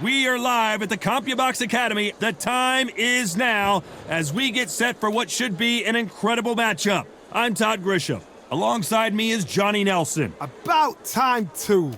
We are live at the CompuBox Academy. The time is now as we get set for what should be an incredible matchup. I'm Todd Grisham. Alongside me is Johnny Nelson. About time, too.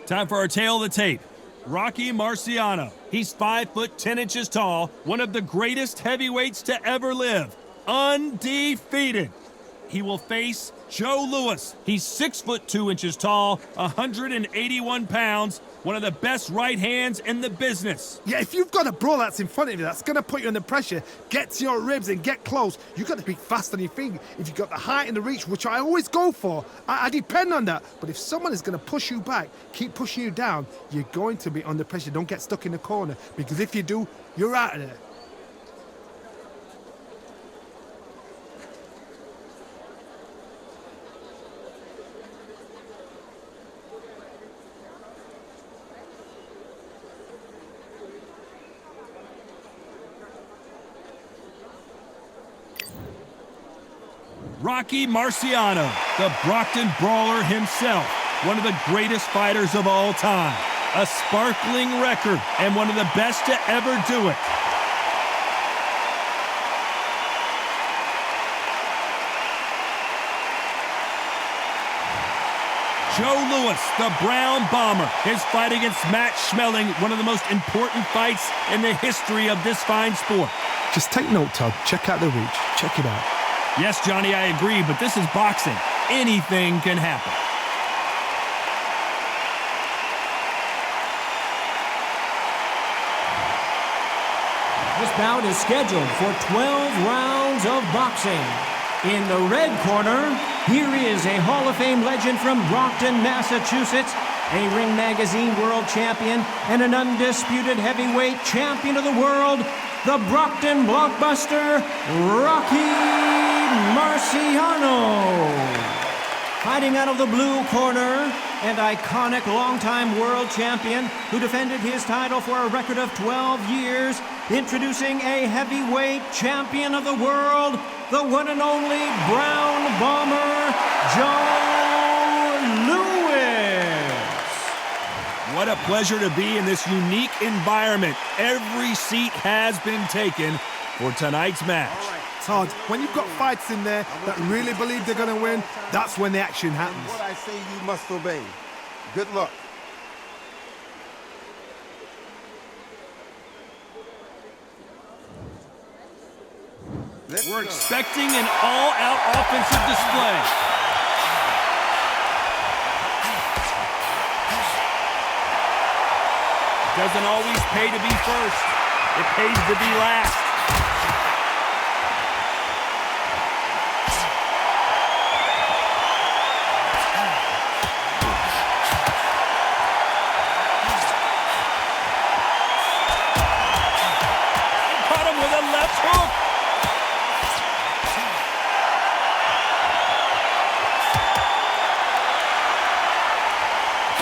Time for our tale of the tape. Rocky Marciano. He's 5'10" tall, one of the greatest heavyweights to ever live. Undefeated. He will face Joe Louis. He's 6'2" tall, 181 pounds, one of the best right hands in the business. Yeah, if you've got a brawl that's in front of you that's going to put you under pressure, get to your ribs and get close, you've got to be fast on your feet. If you've got the height and the reach, which I always go for, I depend on that. But if someone is going to push you back, keep pushing you down, you're going to be under pressure. Don't get stuck in the corner, because if you do, you're out of there. Rocky Marciano, the Brockton Brawler himself, one of the greatest fighters of all time. A sparkling record and one of the best to ever do it. Joe Louis, the Brown Bomber, his fight against Matt Schmeling, one of the most important fights in the history of this fine sport. Just take note, Todd. Check out the reach. Check it out. Yes, Johnny, I agree, but this is boxing. Anything can happen. This bout is scheduled for 12 rounds of boxing. In the red corner, here is a Hall of Fame legend from Brockton, Massachusetts, a Ring Magazine world champion, and an undisputed heavyweight champion of the world, the Brockton blockbuster, Rocky Marciano. Fighting out of the blue corner, an iconic longtime world champion who defended his title for a record of 12 years, introducing a heavyweight champion of the world, the one and only Brown Bomber, Joe Louis. What a pleasure to be in this unique environment. Every seat has been taken for tonight's match. Todd, when you've got fights in there that really believe they're going to win, that's when the action happens. What I say you must obey. Good luck. We're expecting an all-out offensive display. Doesn't always pay to be first. It pays to be last. Caught him with a left hook.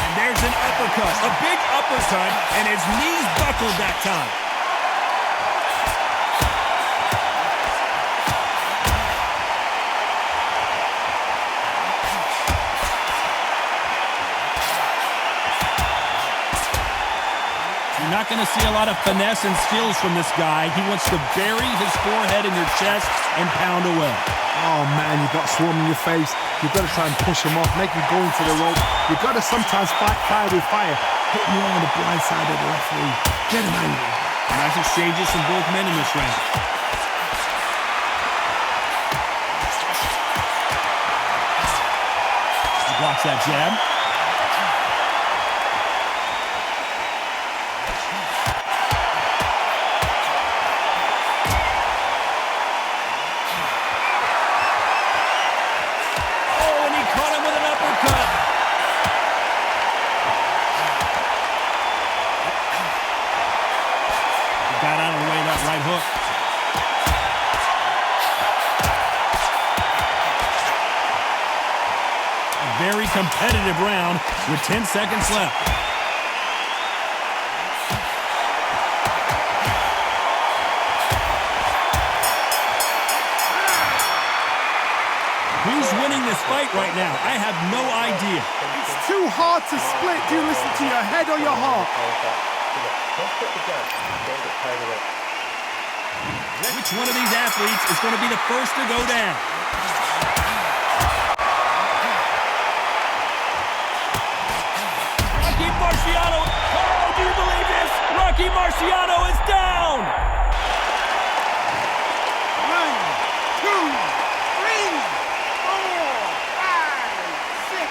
And there's an uppercut. A big uppercut, and his knees buckled that time. You're not going to see a lot of finesse and skills from this guy. He wants to bury his forehead in your chest and pound away. Oh, man, you've got swarm in your face. You've got to try and push him off, make him go into the rope. You've got to sometimes fight fire with fire. Hit him on the blind side of the referee. Get him angry. Nice exchanges from both men in this round. He blocks that jab. Got out of the way of that right hook. A very competitive round with 10 seconds left. Who's winning this fight right now? I have no idea. It's too hard to split. Do you listen to your head or your heart? Which one of these athletes is going to be the first to go down? Rocky Marciano. Oh, do you believe this? Rocky Marciano is down. 1, 2, 3, 4, 5, 6.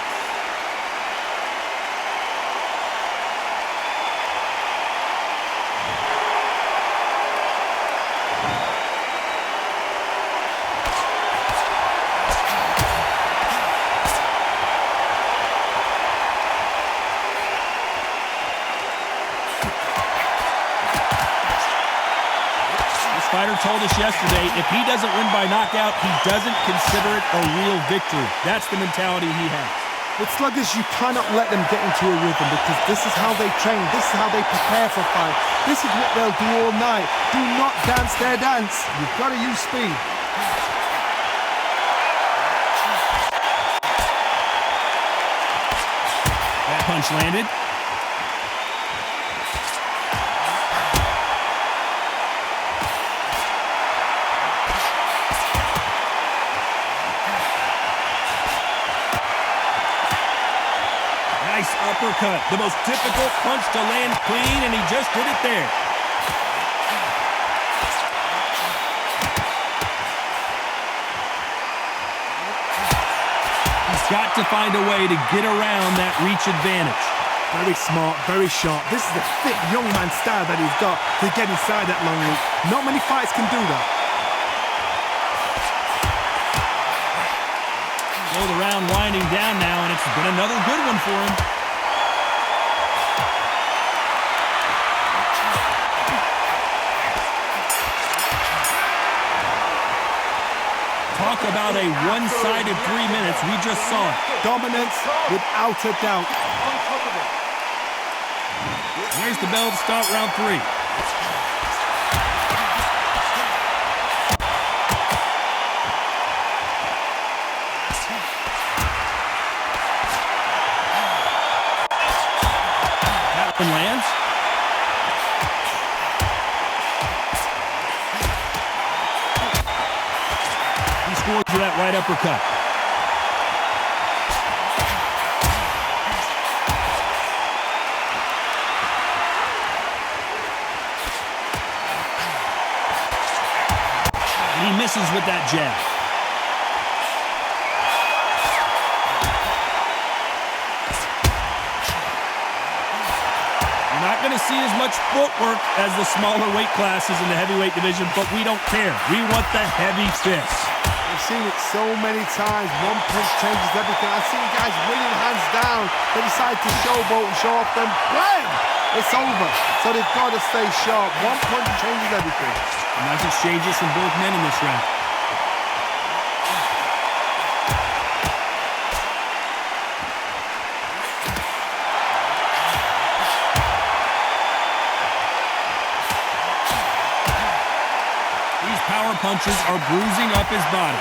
Fighter told us yesterday, if he doesn't win by knockout, he doesn't consider it a real victory. That's the mentality he has. With sluggers, you cannot let them get into a rhythm because this is how they train. This is how they prepare for fight. This is what they'll do all night. Do not dance their dance. You've got to use speed. That punch landed. Nice uppercut. The most difficult punch to land clean, and he just did it there. He's got to find a way to get around that reach advantage. Very smart, very sharp. This is the thick young man style that he's got to get inside that long reach. Not many fights can do that. So the round winding down now, and it's been another good one for him. Talk about a one-sided 3 minutes. We just saw it. Dominance without a doubt. There's the bell to start round 3. That one lands. He scores with that right uppercut. And he misses with that jab. You're not going to see as much footwork as the smaller weight classes in the heavyweight division, but we don't care. We want the heavy fists. We've seen it so many times. One punch changes everything. I've seen guys winning hands down. They decide to showboat and show off them. Bam! It's over. So they've got to stay sharp. One punch changes everything. Nice exchanges from both men in this round. These power punches are bruising up his body.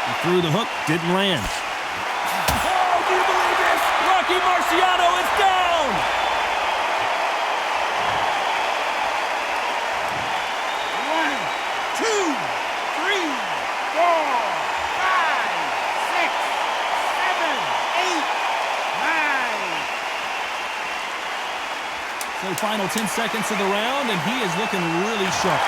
He threw the hook, didn't land. Rocky Marciano is down! 1, 2, 3, 4, 5, 6, 7, 8, 9. So final 10 seconds of the round, and he is looking really sharp.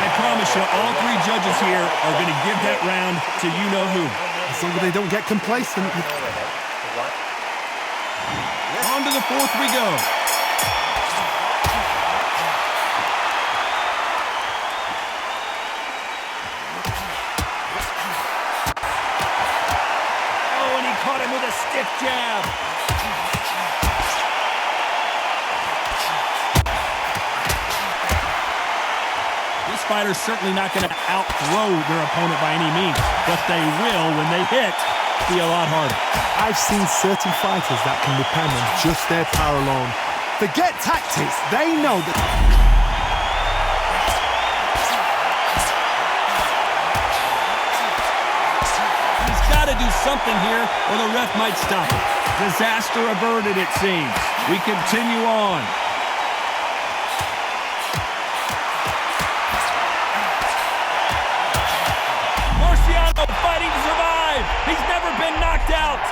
I promise you, all 3 judges here are going to give that round to you-know-who. As long as they don't get complacent. On to the 4th we go. Oh, and he caught him with a stiff jab. This fighter's certainly not going to outthrow their opponent by any means, but they will, when they hit, be a lot harder. I've seen certain fighters that can depend on just their power alone. Forget tactics. They know that. He's got to do something here or the ref might stop it. Disaster averted, it seems. We continue on. Marciano fighting to survive. He's never been knocked out.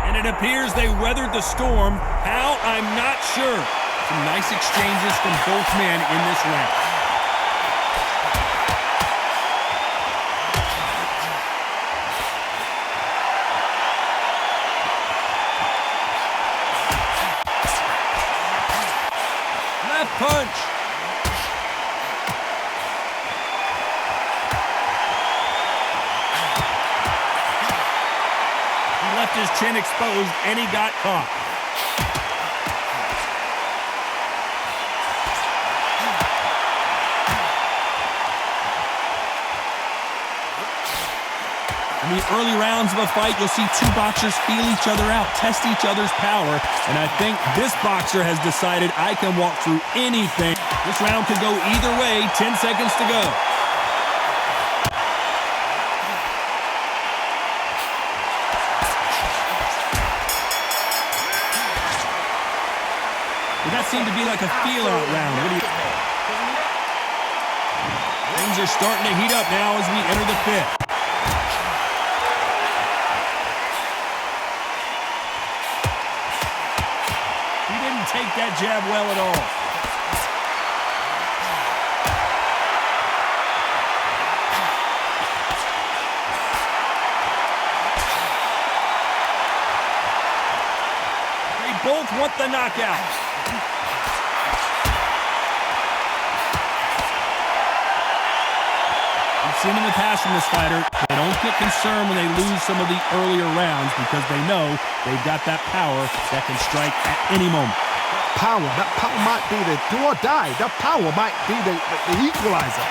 And it appears they weathered the storm. How? I'm not sure. Some nice exchanges from both men in this round. Left punch. He left his chin exposed and he got caught. In the early rounds of a fight, you'll see two boxers feel each other out, test each other's power, and I think this boxer has decided I can walk through anything. This round could go either way, 10 seconds to go. Well, that seemed to be like a feel-out round. What do you... Things are starting to heat up now as we enter the fifth. Take that jab well at all. They both want the knockout. We've seen in the past from this fighter, they don't get concerned when they lose some of the earlier rounds because they know they've got that power that can strike at any moment. That power might be the do or die. That power might be the equalizer.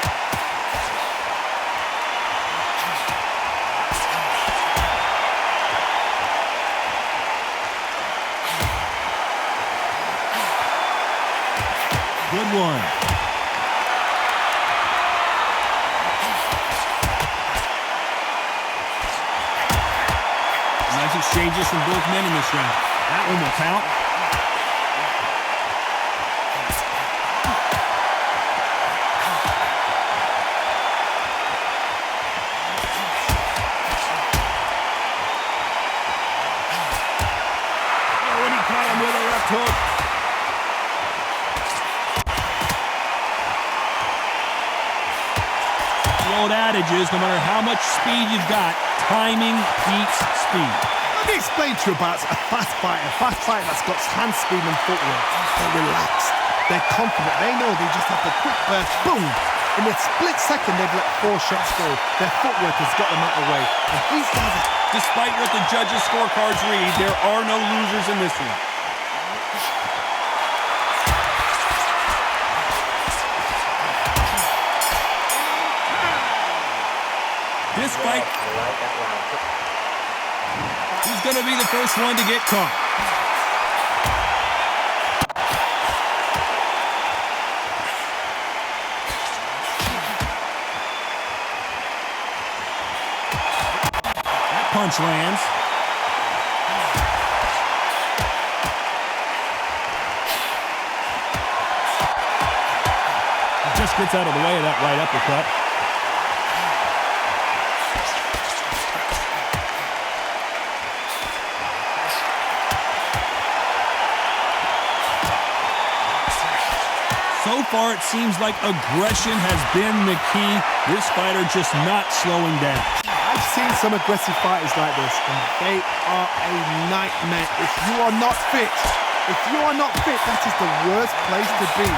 Good one. Nice exchanges from both men in this round. That one will count. Hook. The old adage is, no matter how much speed you've got, timing beats speed. Let me explain to you about a fast fighter that's got hand speed and footwork. They're relaxed, they're confident, they know they just have the quick burst, boom! In a split second, they've let 4 shots go. Their footwork has got them out of the way. And these guys are... Despite what the judges' scorecards read, there are no losers in this one. This fight, who's going to be the first one to get caught? That punch lands. He just gets out of the way of that right uppercut. So far, it seems like aggression has been the key. This fighter just not slowing down. I've seen some aggressive fighters like this, and they are a nightmare. If you are not fit, that is the worst place to be,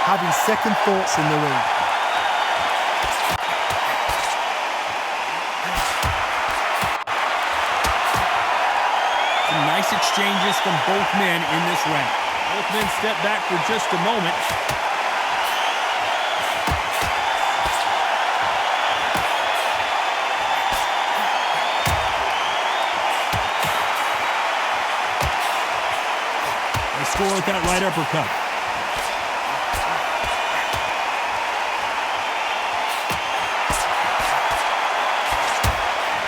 having second thoughts in the ring. Some nice exchanges from both men in this round. Both men step back for just a moment. score with that right uppercut.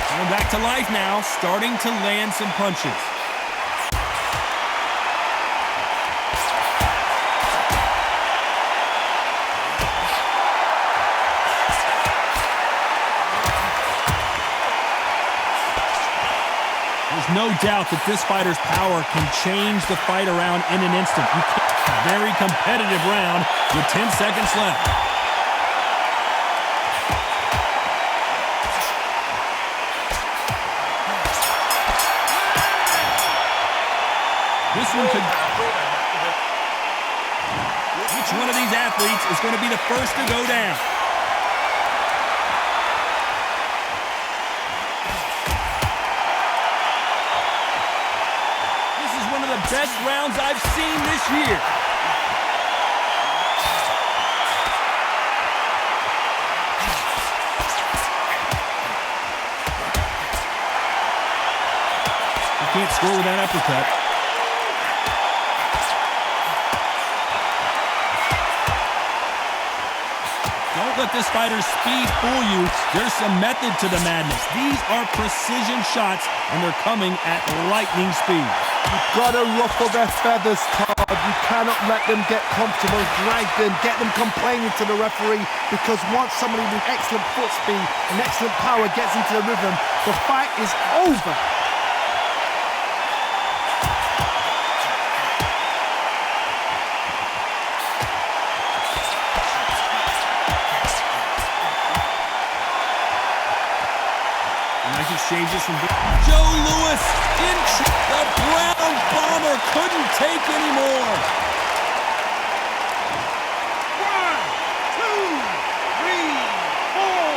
Coming back to life now, starting to land some punches. There's no doubt that this fighter's power can change the fight around in an instant. Very competitive round with 10 seconds left. This one could... Which one of these athletes is going to be the first to go down? Best rounds I've seen this year. You can't score with that uppercut. Don't let this fighter's speed fool you. There's some method to the madness. These are precision shots, and they're coming at lightning speed. You've got to ruffle their feathers, Todd. You cannot let them get comfortable, drag them, get them complaining to the referee, because once somebody with excellent foot speed and excellent power gets into the rhythm, the fight is over. Nice exchanges from Joe Louis. The Brown Bomber couldn't take anymore. 1, 2, 3, 4, 5.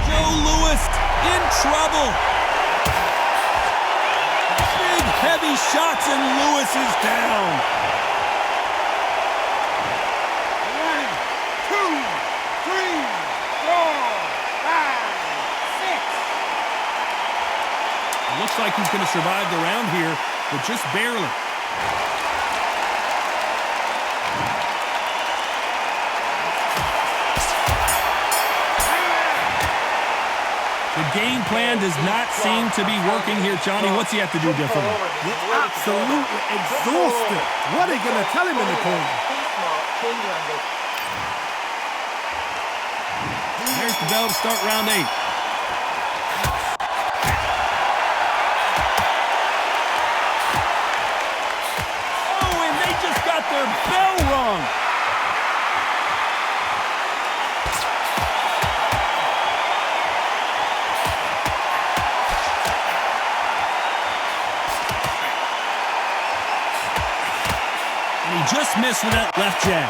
Joe Louis in trouble. Big heavy shots and Louis is down. 1, 2, 3, 4, 5, 6. Looks like he's going to survive the round here, but just barely. The game plan does not seem to be working here, Johnny. What's he have to do differently? He's absolutely exhausted. What are you going to tell him in the corner? There's the bell to start round 8. Oh, and they just got their bell rung. And he just missed with that left jab.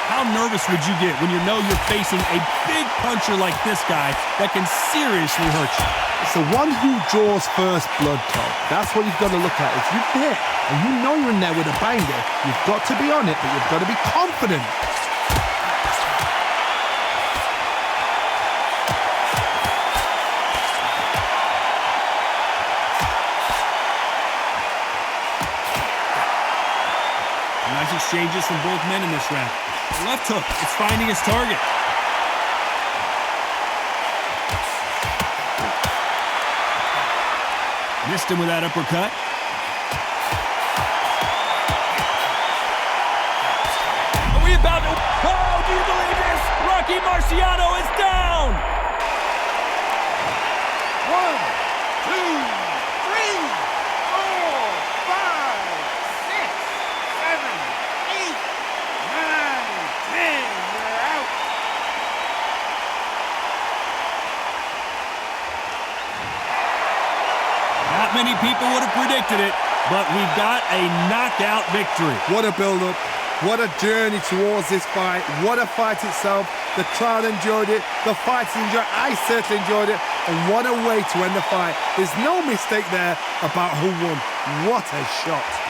How nervous would you get when you know you're facing a big puncher like this guy that can seriously hurt you? It's the one who draws first blood, Todd. That's what you've got to look at. If you're there and you know you're in there with a banger, you've got to be on it, but you've got to be confident. Nice exchanges from both men in this round. Left hook, it's finding his target. Missed him with that uppercut. Are we about to... Oh, do you believe this? Rocky Marciano is down! 1, 2, 3, 4, 5, 6, 7, 8, 9, 10. You're out. Not many people would have predicted it, but we've got a knockout victory. What a build-up. What a journey towards this fight. What a fight itself. The crowd enjoyed it. The fighters enjoyed it. I certainly enjoyed it. And what a way to end the fight. There's no mistake there about who won. What a shot.